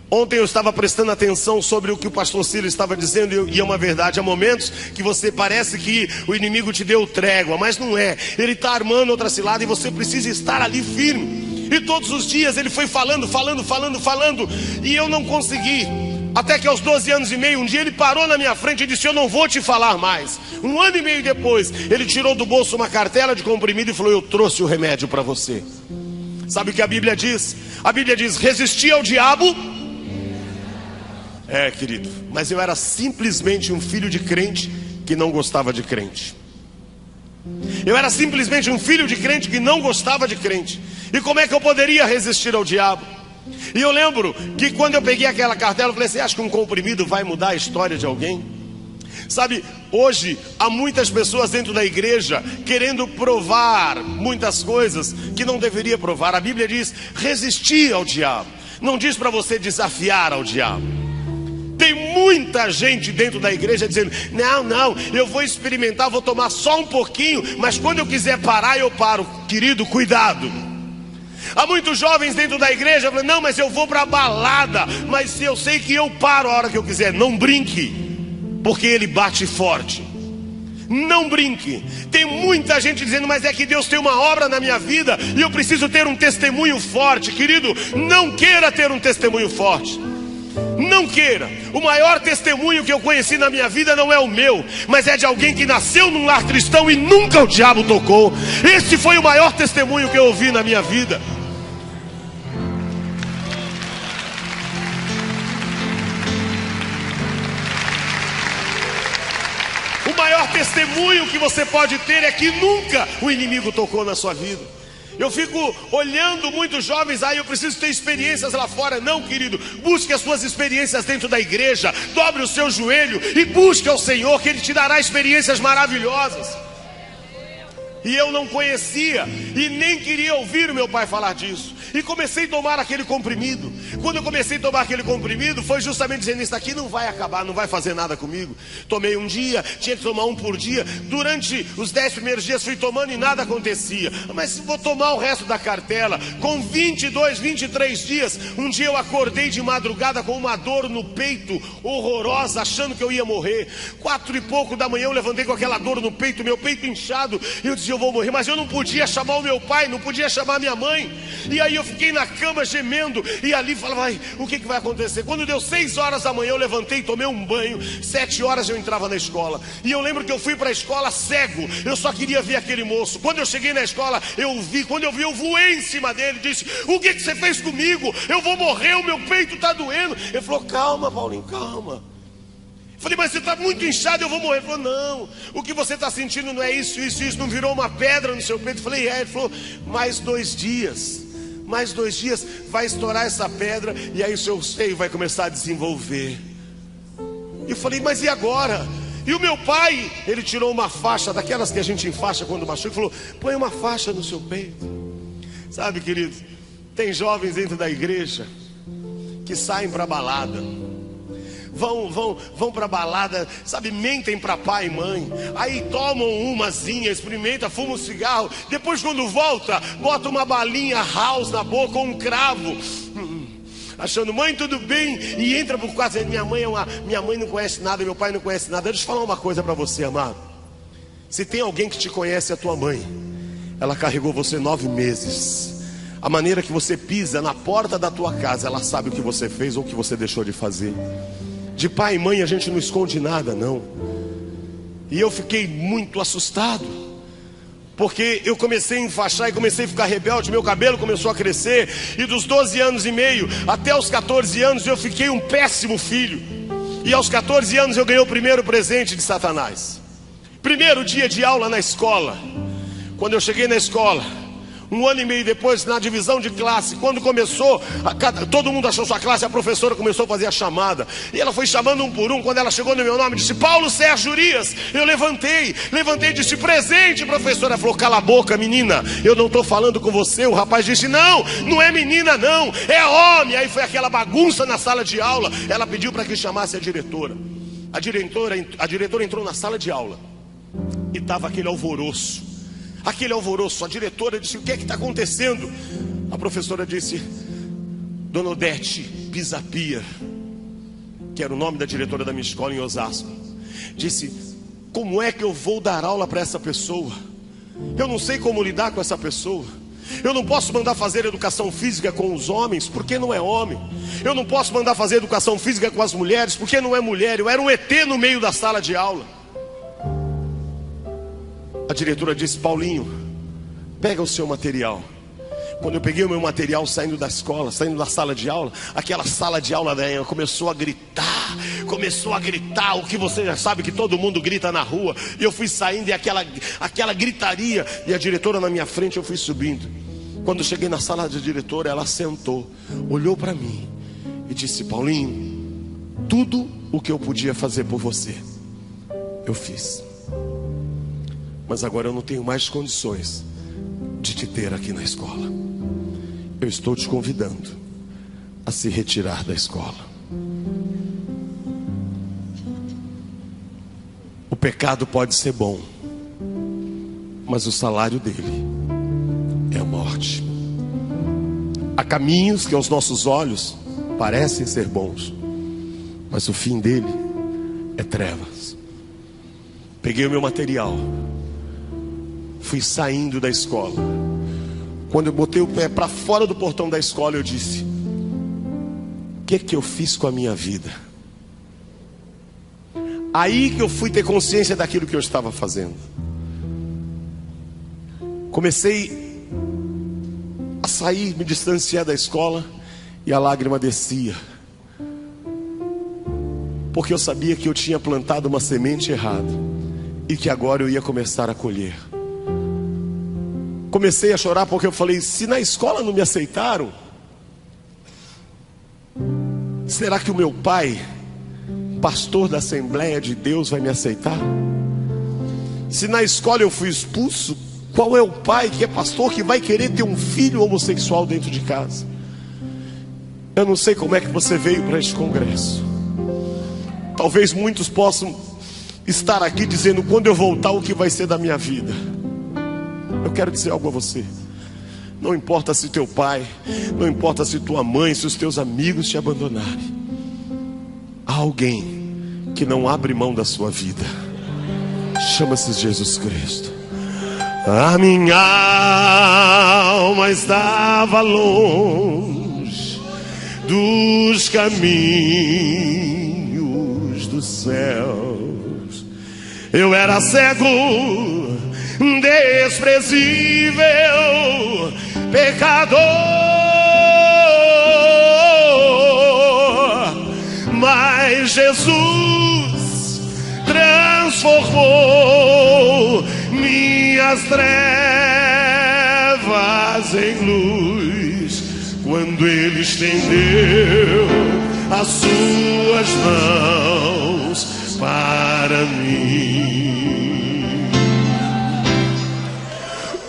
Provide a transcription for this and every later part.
Ontem eu estava prestando atenção sobre o que o pastor Ciro estava dizendo, e é uma verdade. Há momentos que você parece que o inimigo te deu trégua, mas não é. Ele está armando outra cilada e você precisa estar ali firme. E todos os dias ele foi falando, e eu não consegui. Até que aos 12 anos e meio, um dia ele parou na minha frente e disse: eu não vou te falar mais. 1 ano e meio depois, ele tirou do bolso uma cartela de comprimido e falou: eu trouxe o remédio para você. Sabe o que a Bíblia diz? A Bíblia diz: resistir ao diabo. Querido, mas eu era simplesmente um filho de crente que não gostava de crente. Eu era simplesmente um filho de crente que não gostava de crente. E como é que eu poderia resistir ao diabo? E eu lembro que quando eu peguei aquela cartela, eu falei assim: acha que um comprimido vai mudar a história de alguém? Sabe, hoje há muitas pessoas dentro da igreja querendo provar muitas coisas que não deveria provar. A Bíblia diz: resistir ao diabo. Não diz para você desafiar ao diabo. Tem muita gente dentro da igreja dizendo: não, eu vou experimentar, vou tomar só um pouquinho, mas quando eu quiser parar, eu paro. Querido, cuidado. Há muitos jovens dentro da igreja falando: não, mas eu vou para a balada, mas eu sei que eu paro a hora que eu quiser. Não brinque, porque ele bate forte. Não brinque. Tem muita gente dizendo: mas é que Deus tem uma obra na minha vida e eu preciso ter um testemunho forte. Querido, não queira ter um testemunho forte. Não queira. O maior testemunho que eu conheci na minha vida não é o meu, mas é de alguém que nasceu num lar cristão e nunca o diabo tocou. Esse foi o maior testemunho que eu ouvi na minha vida. O maior testemunho que você pode ter é que nunca o inimigo tocou na sua vida. Eu fico olhando muitos jovens: eu preciso ter experiências lá fora. Não, querido, busque as suas experiências dentro da igreja. Dobre o seu joelho e busque ao Senhor, que Ele te dará experiências maravilhosas. E eu não conhecia e nem queria ouvir o meu pai falar disso. E comecei a tomar aquele comprimido. Quando eu comecei a tomar aquele comprimido, foi justamente dizendo: isso aqui não vai acabar, não vai fazer nada comigo. Tomei um dia, tinha que tomar um por dia. Durante os 10 primeiros dias fui tomando e nada acontecia. Mas vou tomar o resto da cartela. Com 22, 23 dias, um dia eu acordei de madrugada com uma dor no peito horrorosa, achando que eu ia morrer. 4 e pouco da manhã eu levantei com aquela dor no peito, meu peito inchado. E eu dizia: eu vou morrer. Mas eu não podia chamar o meu pai, não podia chamar a minha mãe. E aí eu fiquei na cama gemendo, e ali falava: o que vai acontecer? Quando deu 6 horas da manhã, eu levantei, tomei um banho. 7 horas eu entrava na escola. E eu lembro que eu fui para a escola cego. Eu só queria ver aquele moço. Quando eu cheguei na escola, eu vi. Quando eu vi, eu voei em cima dele. Disse: o que você fez comigo? Eu vou morrer, o meu peito está doendo. Ele falou: calma, Paulinho, calma. Eu falei: mas você está muito inchado, eu vou morrer. Ele falou: não, o que você está sentindo não é isso, não virou uma pedra no seu peito. Eu falei: Ele falou: mais 2 dias vai estourar essa pedra e aí o seu seio vai começar a desenvolver. E eu falei: mas e agora? E o meu pai, ele tirou uma faixa, daquelas que a gente enfaixa quando machuca, e falou: põe uma faixa no seu peito. Sabe, querido, tem jovens dentro da igreja que saem para balada, vão para balada, sabe, mentem para pai e mãe, aí tomam umazinha, experimenta, fuma um cigarro, depois quando volta, bota uma balinha house na boca, ou um cravo, achando: mãe, tudo bem? E entra por quarto dizendo: minha mãe não conhece nada, meu pai não conhece nada. Deixa eu falar uma coisa para você, amado. Se tem alguém que te conhece, é a tua mãe. Ela carregou você 9 meses. A maneira que você pisa na porta da tua casa, ela sabe o que você fez ou o que você deixou de fazer. De pai e mãe a gente não esconde nada, não. E eu fiquei muito assustado, porque eu comecei a enfaixar e comecei a ficar rebelde. Meu cabelo começou a crescer. E dos 12 anos e meio até os 14 anos eu fiquei um péssimo filho. E aos 14 anos eu ganhei o primeiro presente de Satanás. Primeiro dia de aula na escola. Quando eu cheguei na escola, 1 ano e meio depois, na divisão de classe, quando começou, todo mundo achou sua classe, a professora começou a fazer a chamada. E ela foi chamando um por um. Quando ela chegou no meu nome, disse: Paulo Sérgio Urias. Eu levantei e disse: presente, professora. Ela falou: cala a boca, menina, eu não estou falando com você. O rapaz disse: não é menina não, é homem. Aí foi aquela bagunça na sala de aula. Ela pediu para que chamasse a diretora. A diretora entrou na sala de aula e estava aquele alvoroço. A diretora disse: o que é que está acontecendo? A professora disse: Dona Odete Pisapia, que era o nome da diretora da minha escola em Osasco, disse: como é que eu vou dar aula para essa pessoa? Eu não sei como lidar com essa pessoa. Eu não posso mandar fazer educação física com os homens, porque não é homem. Eu não posso mandar fazer educação física com as mulheres, porque não é mulher. Eu era um ET no meio da sala de aula. A diretora disse: Paulinho, pega o seu material. Quando eu peguei o meu material saindo da escola, saindo da sala de aula, aquela sala de aula daí começou a gritar, o que você já sabe que todo mundo grita na rua. E eu fui saindo e aquela gritaria, e a diretora na minha frente, eu fui subindo. Quando eu cheguei na sala da diretora, ela sentou, olhou para mim e disse: Paulinho, tudo o que eu podia fazer por você, eu fiz. Mas agora eu não tenho mais condições de te ter aqui na escola. Eu estou te convidando a se retirar da escola. O pecado pode ser bom, mas o salário dele é a morte. Há caminhos que aos nossos olhos parecem ser bons, mas o fim dele é trevas. Peguei o meu material, fui saindo da escola. Quando eu botei o pé para fora do portão da escola, eu disse: o que eu fiz com a minha vida? Aí que eu fui ter consciência daquilo que eu estava fazendo. Comecei a sair, me distanciar da escola, e a lágrima descia, porque eu sabia que eu tinha plantado uma semente errada e que agora eu ia começar a colher. Comecei a chorar porque eu falei: se na escola não me aceitaram, será que o meu pai, pastor da Assembleia de Deus, vai me aceitar? Se na escola eu fui expulso, qual é o pai que é pastor que vai querer ter um filho homossexual dentro de casa? Eu não sei como é que você veio para este congresso. Talvez muitos possam estar aqui dizendo: quando eu voltar, o que vai ser da minha vida? Eu quero dizer algo a você. Não importa se teu pai, não importa se tua mãe, se os teus amigos te abandonarem, há alguém que não abre mão da sua vida. Chama-se Jesus Cristo. A minha alma estava longe dos caminhos dos céus. Eu era cego, desprezível, pecador, mas Jesus transformou minhas trevas em luz, quando Ele estendeu as suas mãos para mim.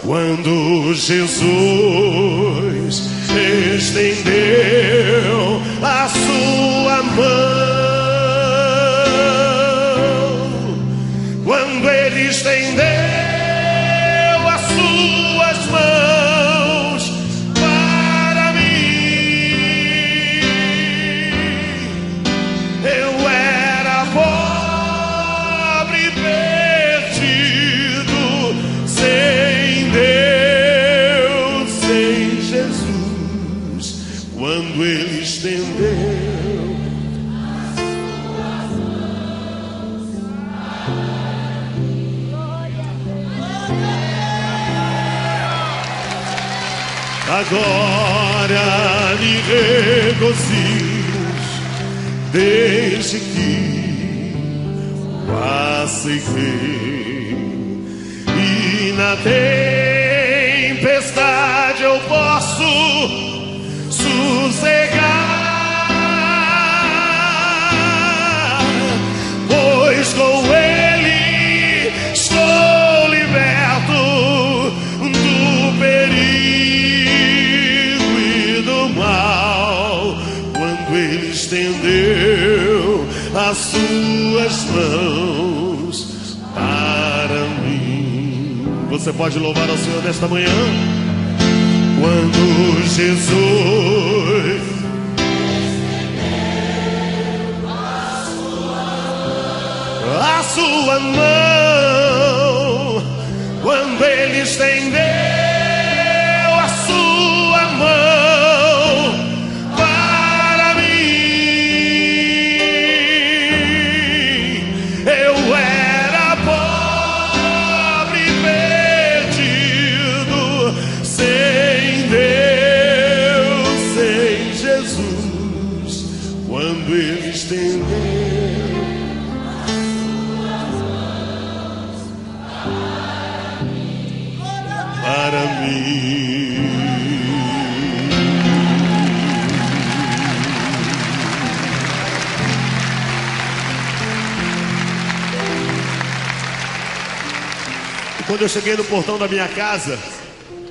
Quando Jesus estendeu a sua mão, quando Ele estendeu as suas mãos para mim, eu era pobre, perdido, sem Deus, sem Jesus. Quando Ele estendeu as suas mãos, agora me regozijo, desde que o aceitei, e na tempestade eu posso sossegar, pois com Ele estou liberto do perigo e do mal. Quando Ele estendeu as suas mãos para mim. Você pode louvar ao Senhor nesta manhã? Quando Jesus sua mão, quando Ele estendeu a sua mão para mim, eu era pobre e perdido, sem Deus, sem Jesus, quando Ele estendeu para mim. E quando eu cheguei no portão da minha casa,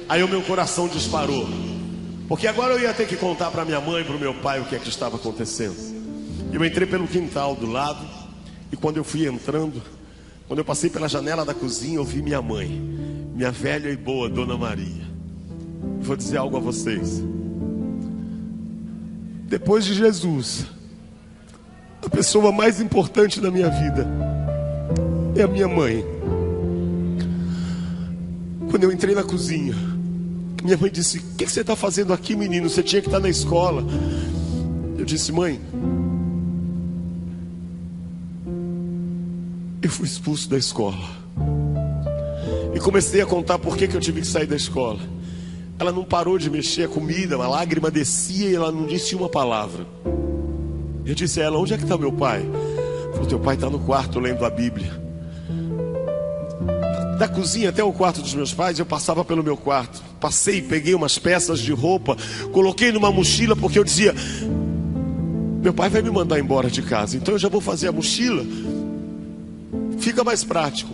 aí o meu coração disparou, porque agora eu ia ter que contar para minha mãe e para o meu pai o que é que estava acontecendo. Eu entrei pelo quintal do lado, e quando eu fui entrando, quando eu passei pela janela da cozinha, eu vi minha mãe, minha velha e boa Dona Maria. Vou dizer algo a vocês: depois de Jesus, a pessoa mais importante da minha vida é a minha mãe. Quando eu entrei na cozinha, minha mãe disse: o que você está fazendo aqui, menino? Você tinha que estar na escola. Eu disse: mãe, eu fui expulso da escola. E comecei a contar por que eu tive que sair da escola. Ela não parou de mexer a comida, uma lágrima descia e ela não disse uma palavra. Eu disse a ela: onde é que está meu pai? Ela falou: teu pai está no quarto lendo a Bíblia. Da cozinha até o quarto dos meus pais, eu passava pelo meu quarto. Passei, peguei umas peças de roupa, coloquei numa mochila, porque eu dizia: meu pai vai me mandar embora de casa, então eu já vou fazer a mochila, fica mais prático.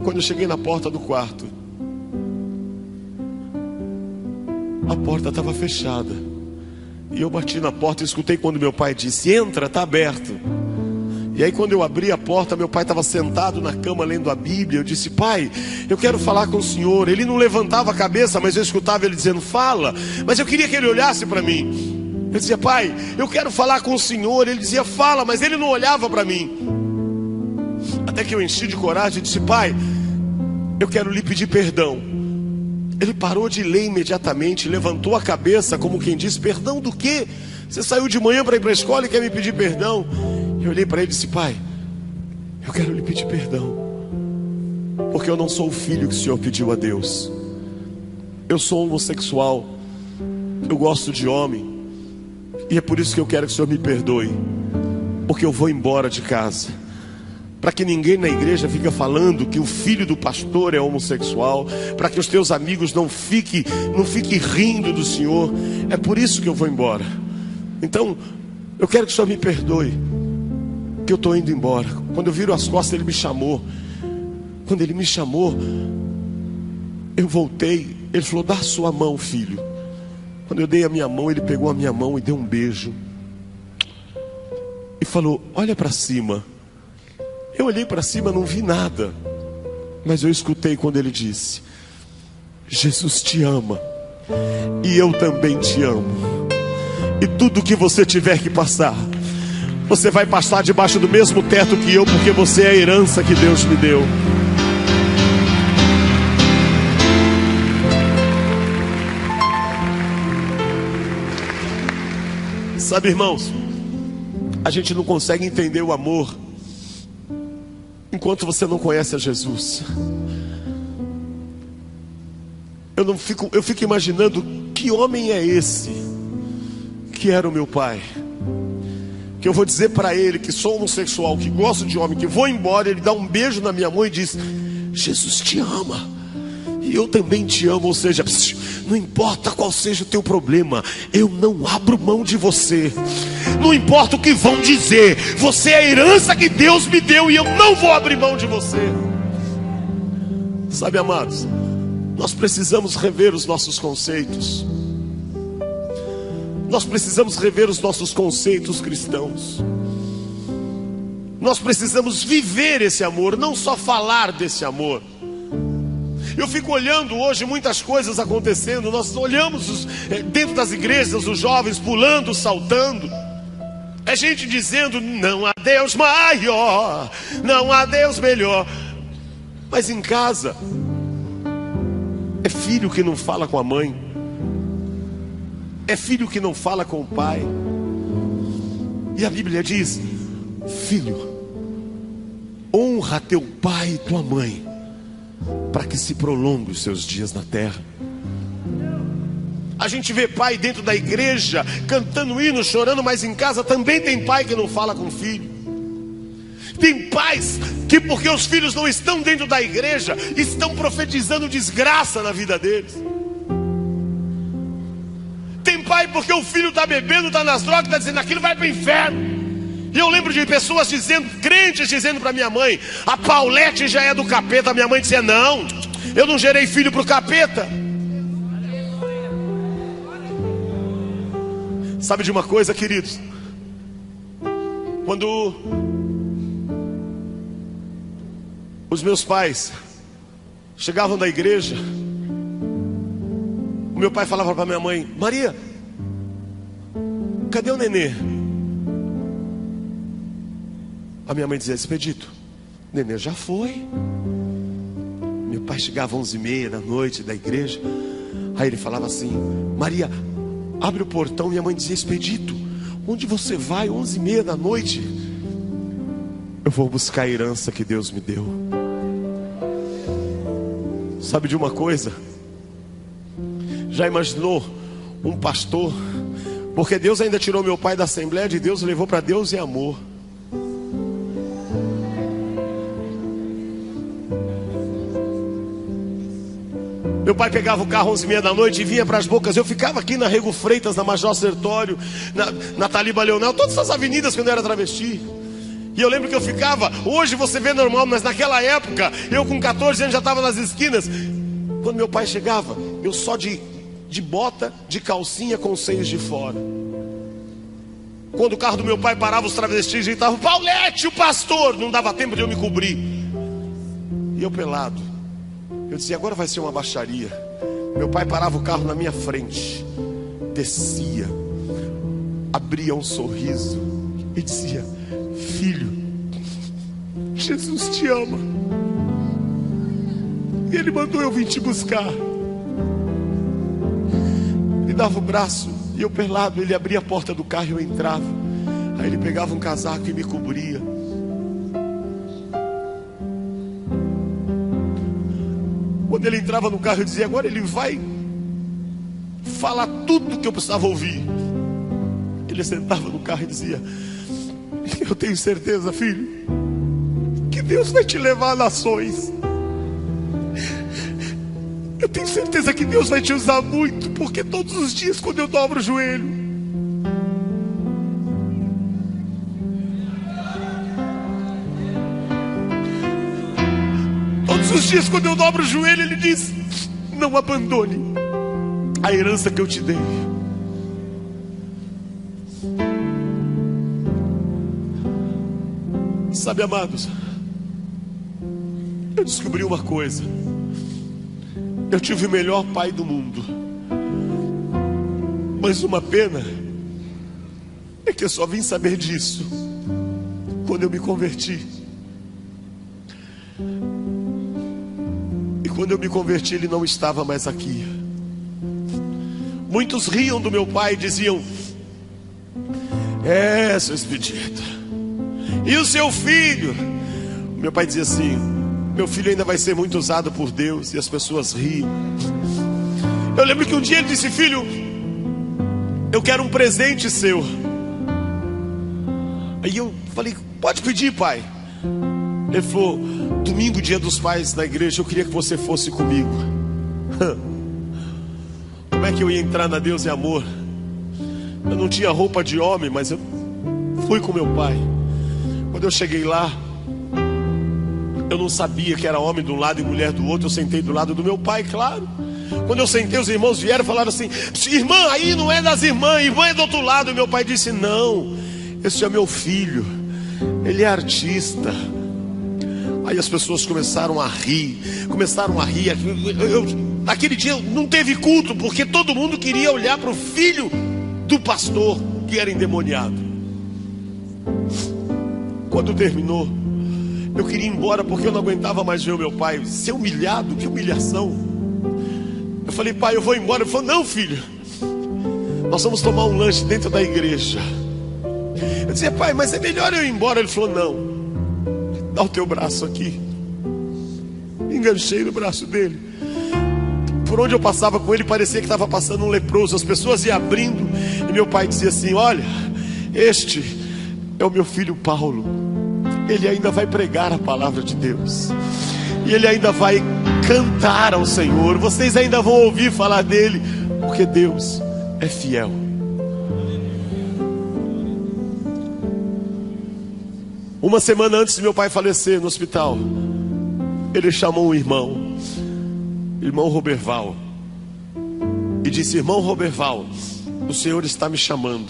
Quando eu cheguei na porta do quarto, a porta estava fechada. E eu bati na porta e escutei quando meu pai disse: entra, está aberto. E aí quando eu abri a porta, meu pai estava sentado na cama lendo a Bíblia. Eu disse: pai, eu quero falar com o senhor. Ele não levantava a cabeça, mas eu escutava ele dizendo: fala. Mas eu queria que ele olhasse para mim. Eu dizia: pai, eu quero falar com o senhor. Ele dizia: fala, mas ele não olhava para mim. Até que eu enchi de coragem e disse: pai, eu quero lhe pedir perdão. Ele parou de ler imediatamente, levantou a cabeça como quem diz: perdão do quê? Você saiu de manhã para ir para a escola e quer me pedir perdão? Eu olhei para ele e disse: pai, eu quero lhe pedir perdão, porque eu não sou o filho que o Senhor pediu a Deus. Eu sou homossexual, eu gosto de homem, e é por isso que eu quero que o Senhor me perdoe, porque eu vou embora de casa, para que ninguém na igreja fique falando que o filho do pastor é homossexual, para que os teus amigos não fiquem rindo do Senhor. É por isso que eu vou embora. Então, eu quero que o Senhor me perdoe, que eu estou indo embora. Quando eu viro as costas, ele me chamou. Quando ele me chamou, eu voltei. Ele falou: dá a sua mão, filho. Quando eu dei a minha mão, ele pegou a minha mão e deu um beijo e falou: olha para cima. Eu olhei para cima, não vi nada, mas eu escutei quando ele disse: Jesus te ama, e eu também te amo. E tudo que você tiver que passar, você vai passar debaixo do mesmo teto que eu, porque você é a herança que Deus me deu. Sabe, irmãos, a gente não consegue entender o amor enquanto você não conhece a Jesus. Eu fico imaginando: que homem é esse que era o meu pai, que eu vou dizer para ele que sou homossexual, que gosto de homem, que vou embora, ele dá um beijo na minha mão e diz: Jesus te ama, e eu também te amo. Ou seja, não importa qual seja o teu problema, eu não abro mão de você. Não importa o que vão dizer, você é a herança que Deus me deu, e eu não vou abrir mão de você. Sabe, amados, nós precisamos rever os nossos conceitos. Nós precisamos rever os nossos conceitos cristãos. Nós precisamos viver esse amor, não só falar desse amor. Eu fico olhando hoje muitas coisas acontecendo. Nós olhamos dentro das igrejas, os jovens pulando, saltando. É gente dizendo: não há Deus maior, não há Deus melhor. Mas em casa, é filho que não fala com a mãe, é filho que não fala com o pai. E a Bíblia diz: filho, honra teu pai e tua mãe, para que se prolongue os seus dias na terra. A gente vê pai dentro da igreja cantando hino, chorando, mas em casa também tem pai que não fala com o filho. Tem pais que, porque os filhos não estão dentro da igreja, estão profetizando desgraça na vida deles. Tem pai porque o filho está bebendo, está nas drogas, está dizendo: aquilo vai para o inferno. E eu lembro de pessoas dizendo, crentes dizendo para minha mãe: a Paulette já é do capeta. Minha mãe dizia: não, eu não gerei filho para o capeta. Sabe de uma coisa, queridos? Quando os meus pais chegavam da igreja, o meu pai falava para minha mãe: Maria, cadê o nenê? A minha mãe dizia: Expedito, o nenê já foi. Meu pai chegava às 11h30 da noite da igreja. Aí ele falava assim: Maria, abre o portão. Minha mãe dizia: Expedito, onde você vai 11h30 da noite? Eu vou buscar a herança que Deus me deu. Sabe de uma coisa? Já imaginou um pastor? Porque Deus ainda tirou meu pai da Assembleia de Deus e levou para Deus e Amor. Meu pai pegava o carro 11h30 da noite e vinha para as Bocas. Eu ficava aqui na Rego Freitas, na Major Sertório, na Taliba Leonel, todas essas avenidas quando eu era travesti. E eu lembro que eu ficava, hoje você vê normal, mas naquela época, eu com 14 anos já estava nas esquinas. Quando meu pai chegava, eu só de bota, de calcinha com os seios de fora. Quando o carro do meu pai parava, os travestis gritavam: Paulette, o pastor! Não dava tempo de eu me cobrir. E eu pelado. Eu dizia: agora vai ser uma baixaria. Meu pai parava o carro na minha frente, descia, abria um sorriso e dizia: filho, Jesus te ama. E ele mandou eu vir te buscar. Me dava o braço e eu pelado, ele abria a porta do carro e eu entrava. Aí ele pegava um casaco e me cobria. Quando ele entrava no carro, eu dizia: agora ele vai falar tudo que eu precisava ouvir. Ele sentava no carro e dizia: eu tenho certeza, filho, que Deus vai te levar a nações. Eu tenho certeza que Deus vai te usar muito, porque todos os dias quando eu dobro o joelho, todos os dias quando eu dobro o joelho, ele diz: não abandone a herança que eu te dei. Sabe, amados, eu descobri uma coisa: eu tive o melhor pai do mundo, mas uma pena é que eu só vim saber disso quando eu me converti. E quando eu me converti, ele não estava mais aqui. Muitos riam do meu pai e diziam: seu Expedito, e o seu filho? Meu pai dizia assim: meu filho ainda vai ser muito usado por Deus. E as pessoas riam. Eu lembro que um dia ele disse: filho, eu quero um presente seu. Aí eu falei: pode pedir, pai. Ele falou: domingo, dia dos pais, na igreja, eu queria que você fosse comigo. Como é que eu ia entrar na Deus e Amor? Eu não tinha roupa de homem, mas eu fui com meu pai. Quando eu cheguei lá, eu não sabia que era homem de um lado e mulher do outro. Eu sentei do lado do meu pai, claro. Quando eu sentei, os irmãos vieram e falaram assim: irmã, aí não é das irmãs, irmã é do outro lado. E meu pai disse: não, esse é meu filho, ele é artista. Aí as pessoas começaram a rir. Naquele dia não teve culto, porque todo mundo queria olhar para o filho do pastor que era endemoniado. Quando terminou, eu queria ir embora porque eu não aguentava mais ver o meu pai ser humilhado. Que humilhação. Eu falei: pai, eu vou embora. Ele falou: não, filho, nós vamos tomar um lanche dentro da igreja. Eu dizia: pai, mas é melhor eu ir embora. Ele falou: não, dá o teu braço aqui. Enganchei no braço dele. Por onde eu passava com ele, parecia que estava passando um leproso. As pessoas iam abrindo e meu pai dizia assim: olha, este é o meu filho Paulo. Ele ainda vai pregar a palavra de Deus, e ele ainda vai cantar ao Senhor. Vocês ainda vão ouvir falar dele, porque Deus é fiel. Uma semana antes de meu pai falecer no hospital, ele chamou um irmão Roberval, e disse: irmão Roberval, o Senhor está me chamando,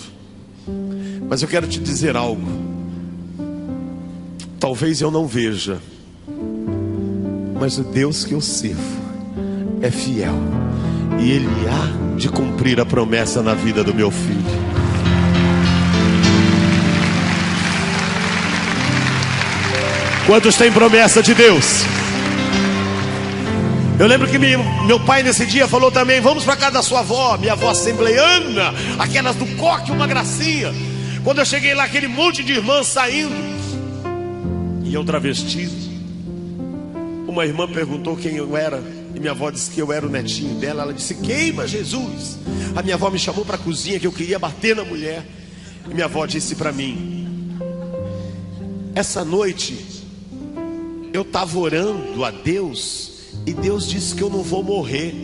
mas eu quero te dizer algo. Talvez eu não veja, mas o Deus que eu sirvo é fiel, e Ele há de cumprir a promessa na vida do meu filho. Quantos têm promessa de Deus? Eu lembro que meu pai nesse dia falou também: vamos para casa da sua avó, minha avó assembleiana, aquelas do coque, uma gracinha. Quando eu cheguei lá, aquele monte de irmãs saindo, e eu travestido. Uma irmã perguntou quem eu era, e minha avó disse que eu era o netinho dela. Ela disse: queima Jesus. A minha avó me chamou para a cozinha, que eu queria bater na mulher. E minha avó disse para mim: essa noite eu estava orando a Deus, e Deus disse que eu não vou morrer.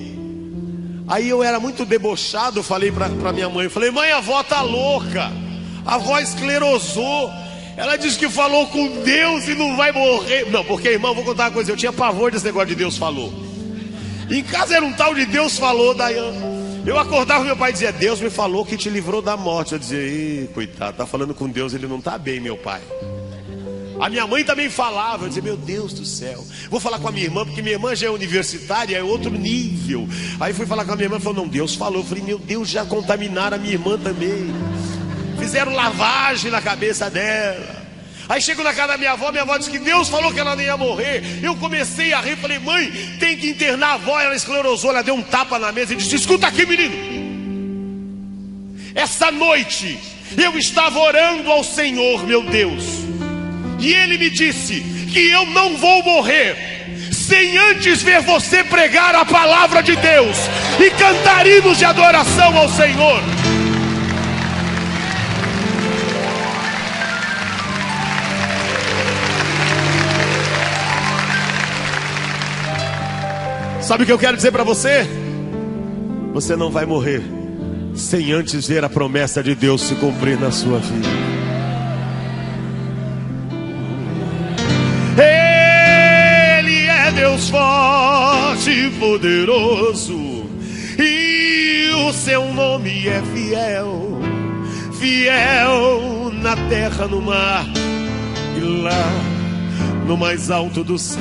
Aí eu era muito debochado, falei para minha mãe, falei: mãe, a avó tá louca, a avó esclerosou. Ela disse que falou com Deus e não vai morrer. Não, porque, irmão, vou contar uma coisa, eu tinha pavor desse negócio de Deus falou. Em casa era um tal de Deus falou, Dayane. Eu acordava, meu pai dizia: Deus me falou que te livrou da morte. Eu dizia: ih, coitado, tá falando com Deus, ele não tá bem, meu pai. A minha mãe também falava. Eu dizia: meu Deus do céu, vou falar com a minha irmã, porque minha irmã já é universitária, é outro nível. Aí fui falar com a minha irmã, falou: não, Deus falou. Eu falei: meu Deus, já contaminaram a minha irmã também. Fizeram lavagem na cabeça dela. Aí chego na casa da minha avó disse que Deus falou que ela não ia morrer. Eu comecei a rir, falei: mãe, tem que internar a avó. Ela esclerosou, ela deu um tapa na mesa e disse: escuta aqui, menino, essa noite eu estava orando ao Senhor, meu Deus, e Ele me disse que eu não vou morrer sem antes ver você pregar a palavra de Deus e cantar hinos de adoração ao Senhor. Sabe o que eu quero dizer para você? Você não vai morrer sem antes ver a promessa de Deus se cumprir na sua vida. Ele é Deus forte e poderoso, e o seu nome é fiel. Fiel na terra, no mar e lá no mais alto do céu.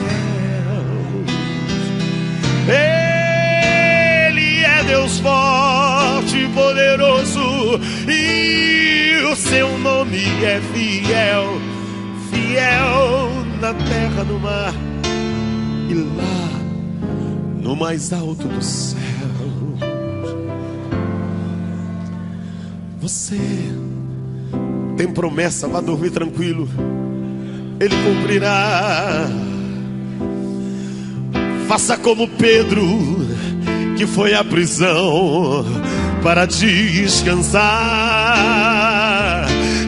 Ele é Deus forte e poderoso, e o seu nome é fiel. Fiel na terra, no mar e lá no mais alto do céu. Você tem promessa, vá dormir tranquilo, Ele cumprirá. Faça como Pedro, que foi à prisão para descansar.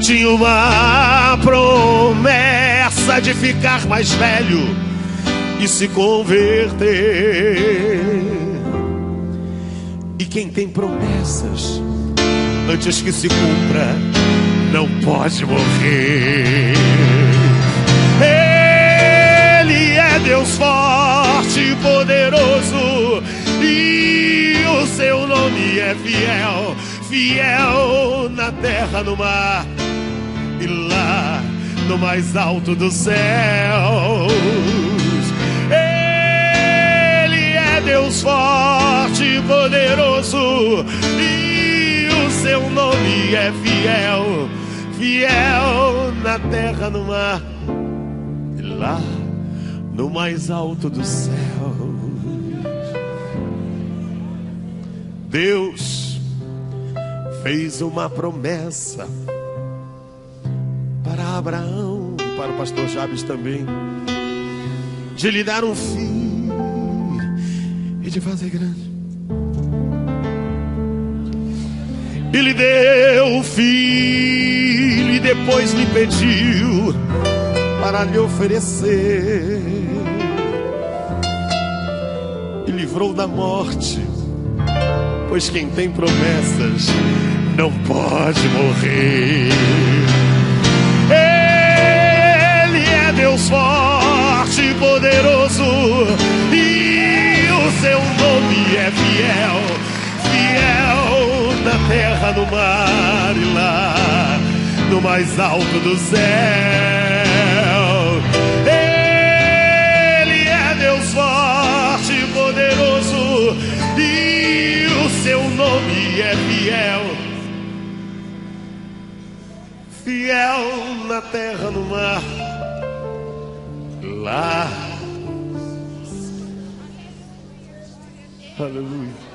Tinha uma promessa de ficar mais velho e se converter. E quem tem promessas, antes que se cumpra, não pode morrer. Ele é Deus forte e poderoso, e o seu nome é fiel. Fiel na terra, no mar e lá no mais alto dos céus. Ele é Deus forte e poderoso, e o seu nome é fiel. Fiel na terra, no mar, e lá no mais alto do céu. Deus fez uma promessa para Abraão, e para o pastor Jabes também, de lhe dar um filho e de fazer grande. E lhe deu o filho e depois lhe pediu para lhe oferecer, e livrou da morte, pois quem tem promessas não pode morrer. Ele é Deus forte e poderoso, e o seu nome é fiel, fiel na terra, no mar e lá no mais alto do céu. Ele é Deus forte e poderoso, e o seu nome é fiel, fiel na terra, no mar, lá. Aleluia.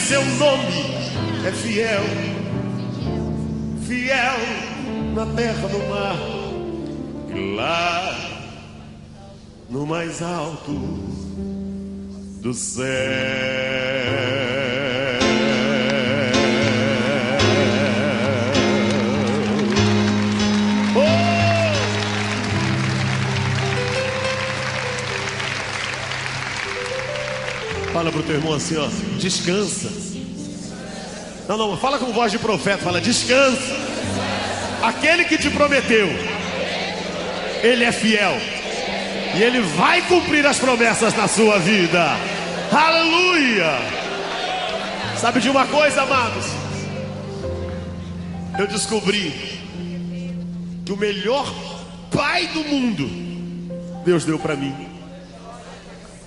Seu nome é fiel, fiel na terra, no mar, e lá no mais alto do céu. Fala pro teu irmão assim, ó, descansa. Não, fala com voz de profeta, fala, descansa. Aquele que te prometeu, ele é fiel, e ele vai cumprir as promessas na sua vida. Aleluia. Sabe de uma coisa, amados? Eu descobri que o melhor pai do mundo Deus deu para mim.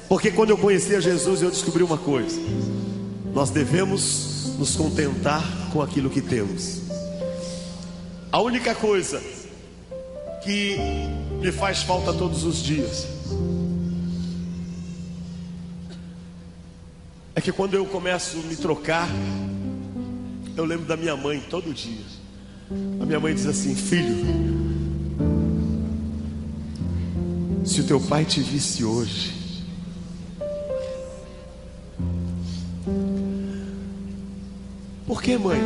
Porque quando eu conheci a Jesus, eu descobri uma coisa: nós devemos nos contentar com aquilo que temos. A única coisa que me faz falta todos os dias é que quando eu começo a me trocar, eu lembro da minha mãe todo dia. A minha mãe diz assim: filho, se o teu pai te visse hoje, por que, mãe?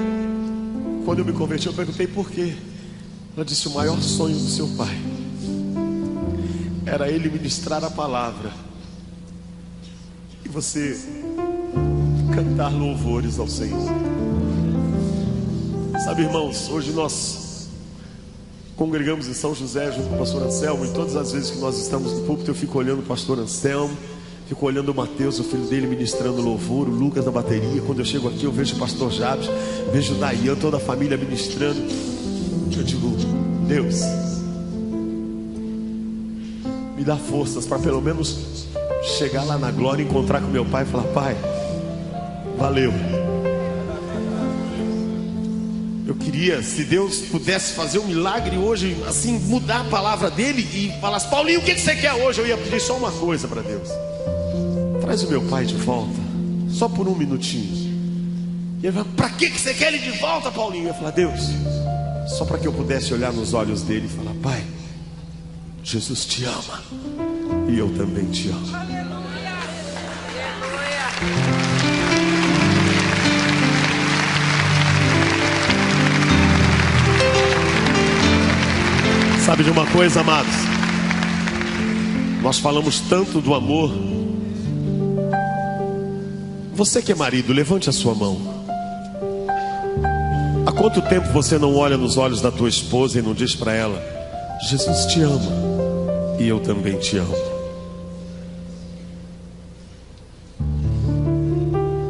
Quando eu me converti, eu perguntei por quê. Ela disse: o maior sonho do seu pai era ele ministrar a palavra e você cantar louvores ao Senhor. Sabe, irmãos, hoje nós congregamos em São José junto com o pastor Anselmo, e todas as vezes que nós estamos no púlpito eu fico olhando o pastor Anselmo, fico olhando o Mateus, o filho dele, ministrando louvor, o Lucas na bateria. Quando eu chego aqui eu vejo o pastor Jabes, vejo o Dayan, toda a família ministrando. Eu digo: Deus, me dá forças para pelo menos chegar lá na glória, encontrar com meu pai e falar: pai, valeu. Eu queria, se Deus pudesse fazer um milagre hoje, assim, mudar a palavra dele e falasse: Paulinho, o que você quer hoje? Eu ia pedir só uma coisa para Deus: traz o meu pai de volta, só por um minutinho. E ele fala: para que você quer ele de volta, Paulinho? Eu ia falar: Deus, só para que eu pudesse olhar nos olhos dele e falar: pai, Jesus te ama e eu também te amo. Aleluia. Aleluia. Sabe de uma coisa, amados? Nós falamos tanto do amor. Você que é marido, levante a sua mão. Há quanto tempo você não olha nos olhos da tua esposa e não diz para ela: Jesus te ama e eu também te amo?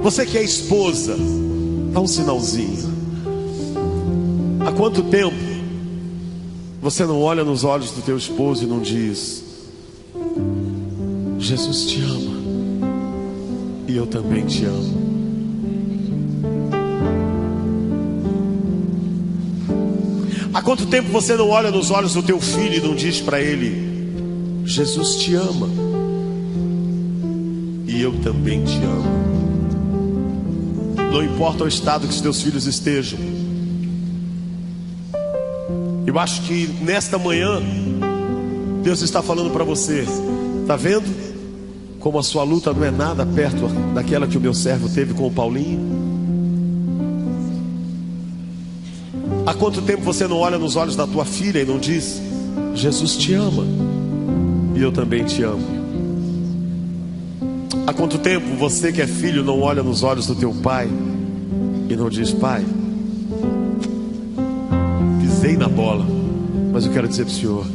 Você que é esposa, dá um sinalzinho. Há quanto tempo você não olha nos olhos do teu esposo e não diz: Jesus te ama e eu também te amo? Há quanto tempo você não olha nos olhos do teu filho e não diz para ele: Jesus te ama e eu também te amo? Não importa o estado que os teus filhos estejam. Eu acho que nesta manhã Deus está falando para você: está vendo como a sua luta não é nada perto daquela que o meu servo teve com o Paulinho? Há quanto tempo você não olha nos olhos da tua filha e não diz: Jesus te ama e eu também te amo? Há quanto tempo você que é filho não olha nos olhos do teu pai e não diz: pai, pisei na bola, mas eu quero dizer para o Senhor: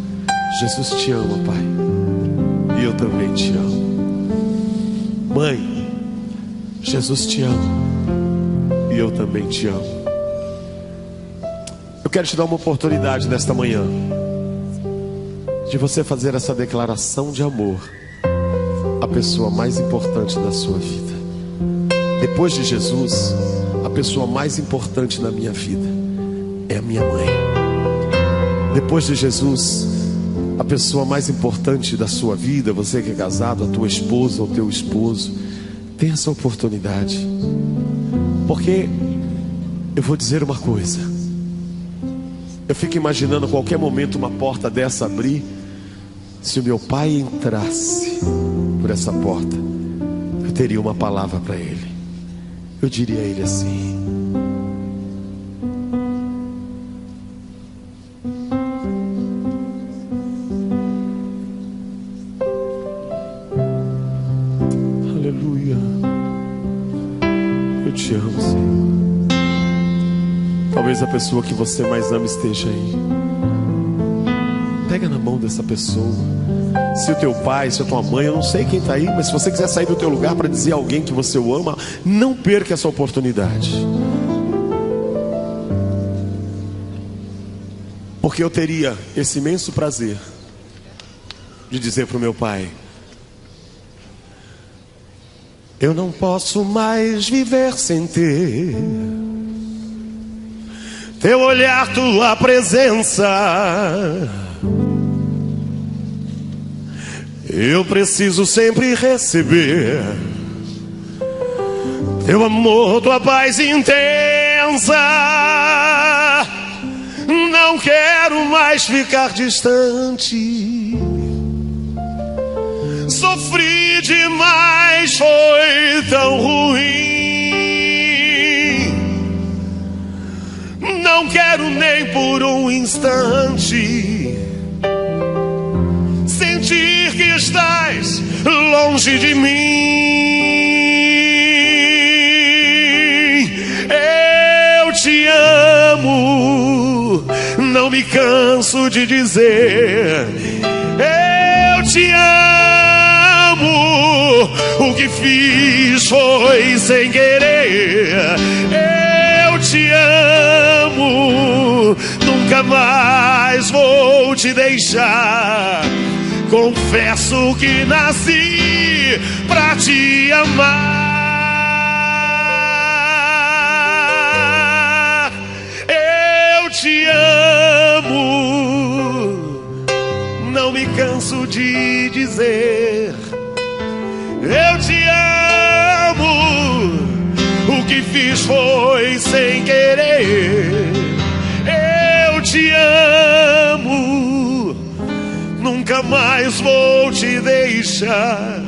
Jesus te ama, pai, e eu também te amo. Mãe, Jesus te ama e eu também te amo. Eu quero te dar uma oportunidade nesta manhã de você fazer essa declaração de amor à pessoa mais importante da sua vida. Depois de Jesus, a pessoa mais importante na minha vida é a minha mãe. Depois de Jesus, a pessoa mais importante da sua vida, você que é casado, a tua esposa ou teu esposo, tem essa oportunidade. Porque eu vou dizer uma coisa: eu fico imaginando a qualquer momento uma porta dessa abrir. Se o meu pai entrasse por essa porta, eu teria uma palavra para ele. Eu diria a ele assim: aleluia, eu te amo, Senhor. Talvez a pessoa que você mais ama esteja aí. Pega na mão dessa pessoa. Se o teu pai, se a tua mãe, eu não sei quem está aí, mas se você quiser sair do teu lugar para dizer a alguém que você o ama, não perca essa oportunidade. Porque eu teria esse imenso prazer de dizer para o meu pai: eu não posso mais viver sem ter teu olhar, tua presença. Eu preciso sempre receber teu amor, tua paz intensa. Não quero mais ficar distante. Sofri demais, foi tão ruim. Não quero nem por um instante sentir que estás longe de mim. Eu te amo, não me canso de dizer. Eu te amo, o que fiz foi sem querer. Eu te amo, nunca mais vou te deixar. Confesso que nasci pra te amar. Eu te amo, não me canso de dizer. Eu te amo, o que fiz foi sem querer. Eu te amo, nunca mais vou te deixar.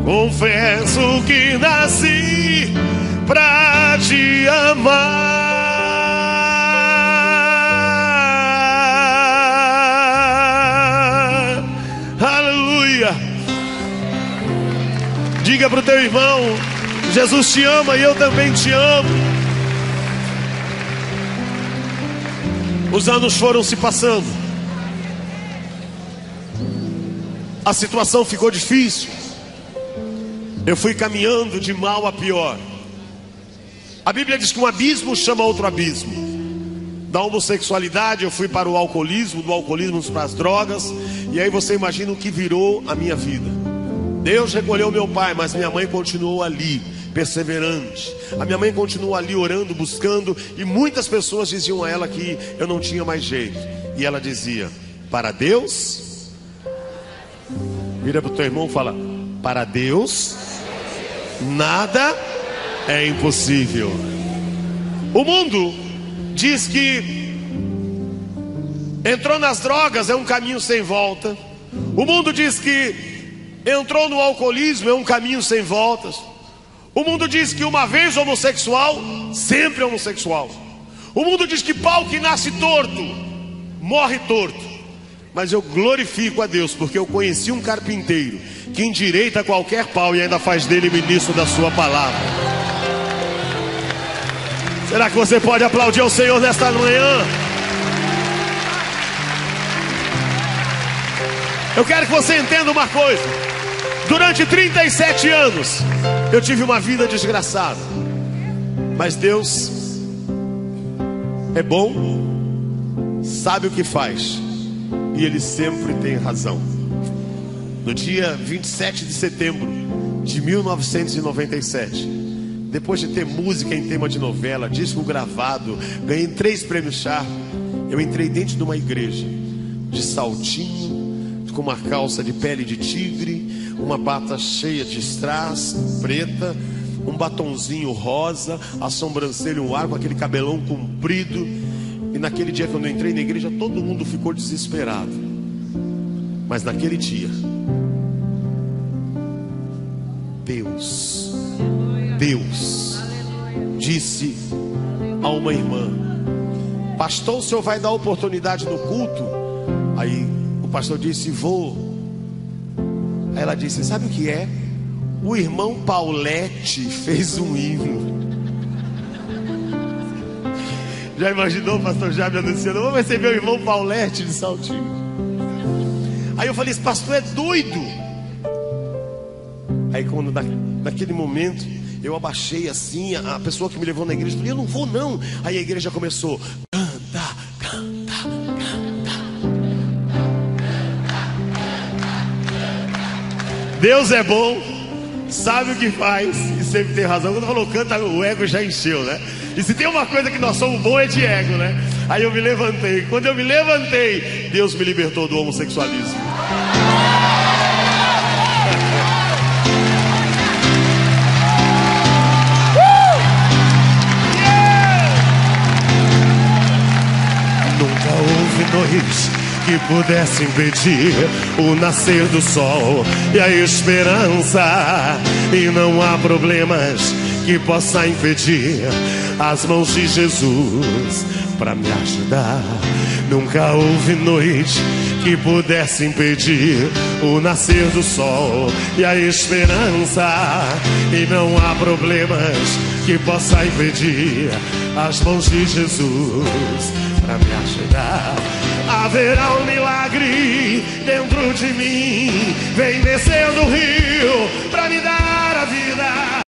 Confesso que nasci pra te amar. Aleluia. Diga para o teu irmão: Jesus te ama e eu também te amo. Os anos foram se passando. A situação ficou difícil. Eu fui caminhando de mal a pior. A Bíblia diz que um abismo chama outro abismo. Da homossexualidade eu fui para o alcoolismo, do alcoolismo para as drogas. E aí você imagina o que virou a minha vida. Deus recolheu meu pai, mas minha mãe continuou ali, perseverante. A minha mãe continuou ali orando, buscando. E muitas pessoas diziam a ela que eu não tinha mais jeito. E ela dizia: para Deus, vira para o teu irmão e fala: para Deus nada é impossível. O mundo diz que entrou nas drogas é um caminho sem volta. O mundo diz que entrou no alcoolismo é um caminho sem voltas. O mundo diz que uma vez homossexual, sempre homossexual. O mundo diz que pau que nasce torto, morre torto. Mas eu glorifico a Deus, porque eu conheci um carpinteiro que endireita qualquer pau e ainda faz dele ministro da sua palavra. Será que você pode aplaudir ao Senhor nesta manhã? Eu quero que você entenda uma coisa. Durante 37 anos eu tive uma vida desgraçada. Mas Deus é bom, sabe o que faz, e Ele sempre tem razão. No dia 27 de setembro de 1997, depois de ter música em tema de novela, disco gravado, ganhei 3 prêmios Sharp, eu entrei dentro de uma igreja, de saltinho, com uma calça de pele de tigre, uma bata cheia de strass, preta, um batonzinho rosa, a sobrancelha, um ar, com aquele cabelão comprido. E naquele dia, quando eu entrei na igreja, todo mundo ficou desesperado. Mas naquele dia, Deus disse a uma irmã: pastor, o senhor vai dar oportunidade no culto? Aí o pastor disse: vou. Aí ela disse: sabe o que é? O irmão Paulette fez um hino. Já imaginou o pastor Jaime anunciando: vamos receber o irmão Paulette de Saltinho? Aí eu falei: esse pastor é doido. Aí quando naquele momento eu abaixei assim, a pessoa que me levou na igreja falou: eu não vou não. Aí a igreja começou: canta, canta, canta. Deus é bom, sabe o que faz e sempre tem razão. Quando falou canta, o ego já encheu, né? E se tem uma coisa que nós somos bons é de ego, né? Aí eu me levantei. Quando eu me levantei, Deus me libertou do homossexualismo. Nunca houve noite que pudesse impedir o nascer do sol e a esperança, e não há problemas que possa impedir as mãos de Jesus para me ajudar. Nunca houve noite que pudesse impedir o nascer do sol e a esperança, e não há problemas que possa impedir as mãos de Jesus para me ajudar. Haverá um milagre dentro de mim, vem descendo o rio para me dar a vida.